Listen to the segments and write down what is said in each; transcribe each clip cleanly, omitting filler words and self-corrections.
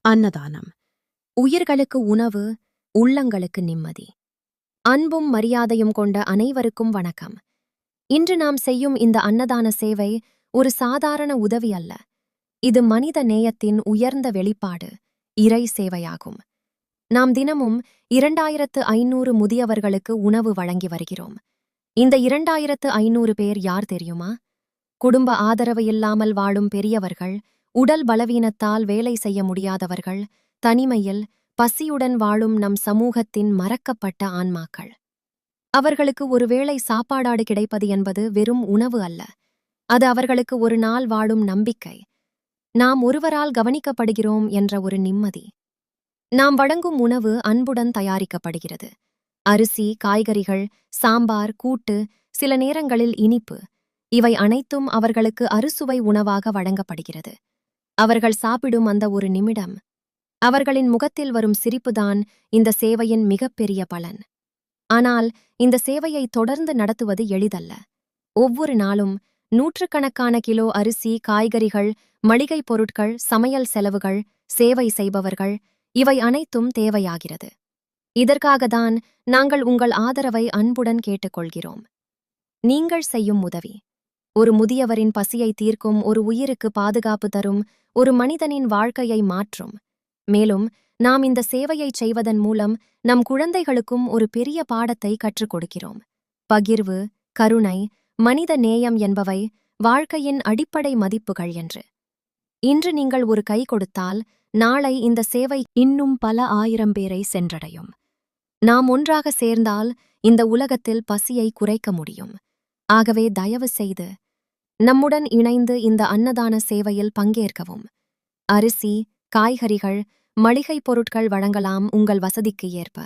அன்னதானம். உயிர்களுக்கு உணவு, உள்ளங்களுக்கு நிம்மதி. அன்பும் மரியாதையும் கொண்ட அனைவருக்கும் வணக்கம். இன்று நாம் செய்யும் இந்த அன்னதான சேவை ஒரு சாதாரண உதவி அல்ல. இது மனித நேயத்தின் உயர்ந்த வெளிப்பாடு, இறை சேவையாகும். நாம் தினமும் 2500 முதியவர்களுக்கு உணவு வழங்கி வருகிறோம். இந்த 2500 பேர் யார் தெரியுமா? குடும்ப ஆதரவு இல்லாமல் வாழும் பெரியவர்கள், உடல் பலவீனத்தால் வேலை செய்ய முடியாதவர்கள், தனிமையில் பசியுடன் வாழும் நம் சமூகத்தின் மறக்கப்பட்ட ஆன்மாக்கள். அவர்களுக்கு ஒருவேளை சாப்பாடாடு கிடைப்பது என்பது வெறும் உணவு அல்ல. அது அவர்களுக்கு ஒரு நாள் வாழும் நம்பிக்கை. நாம் ஒருவரால் கவனிக்கப்படுகிறோம் என்ற ஒரு நிம்மதி. நாம் வழங்கும் உணவு அன்புடன் தயாரிக்கப்படுகிறது. அரிசி, காய்கறிகள், சாம்பார், கூட்டு, சில நேரங்களில் இனிப்பு, இவை அனைத்தும் அவர்களுக்கு அறுசுவை உணவாக வழங்கப்படுகிறது. அவர்கள் சாப்பிடும் அந்த ஒரு நிமிடம், அவர்களின் முகத்தில் வரும் சிரிப்புதான் இந்த சேவையின் மிகப்பெரிய பலன். ஆனால் இந்த சேவையை தொடர்ந்து நடத்துவது எளிதல்ல. ஒவ்வொரு நாளும் நூற்றுக்கணக்கான கிலோ அரிசி, காய்கறிகள், மளிகைப் பொருட்கள், சமையல் செலவுகள், சேவை செய்பவர்கள், இவை அனைத்தும் தேவையாகிறது. இதற்காகத்தான் நாங்கள் உங்கள் ஆதரவை அன்புடன் கேட்டுக்கொள்கிறோம். நீங்கள் செய்யும் உதவி ஒரு முதியவரின் பசியை தீர்க்கும், ஒரு உயிருக்கு பாதுகாப்பு தரும், ஒரு மனிதனின் வாழ்க்கையை மாற்றும். மேலும் நாம் இந்த சேவையைச் செய்வதன் மூலம் நம் குழந்தைகளுக்கும் ஒரு பெரிய பாடத்தை கற்றுக் கொடுக்கிறோம். பகிர்வு, கருணை, மனித நேயம் என்பவை வாழ்க்கையின் அடிப்படை மதிப்புகள் என்று. இன்று நீங்கள் ஒரு கை கொடுத்தால், நாளை இந்த சேவை இன்னும் பல ஆயிரம் பேரை சென்றடையும். நாம் ஒன்றாக சேர்ந்தால் இந்த உலகத்தில் பசியை குறைக்க முடியும். ஆகவே தயவு செய்து நம்முடன் இணைந்து இந்த அன்னதான சேவையில் பங்கேற்கவும். அரிசி, காய்கறிகள், மளிகைப் பொருட்கள் வழங்கலாம். உங்கள் வசதிக்கு ஏற்ப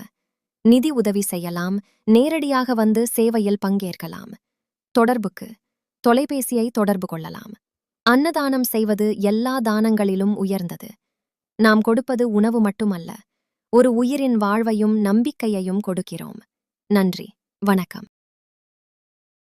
நிதி உதவி செய்யலாம். நேரடியாக வந்து சேவையில் பங்கேற்கலாம். தொடர்புக்கு தொலைபேசியை தொடர்பு கொள்ளலாம். அன்னதானம் செய்வது எல்லா தானங்களிலும் உயர்ந்தது. நாம் கொடுப்பது உணவு மட்டுமல்ல, ஒரு உயிரின் வாழ்வையும் நம்பிக்கையையும் கொடுக்கிறோம். நன்றி, வணக்கம்.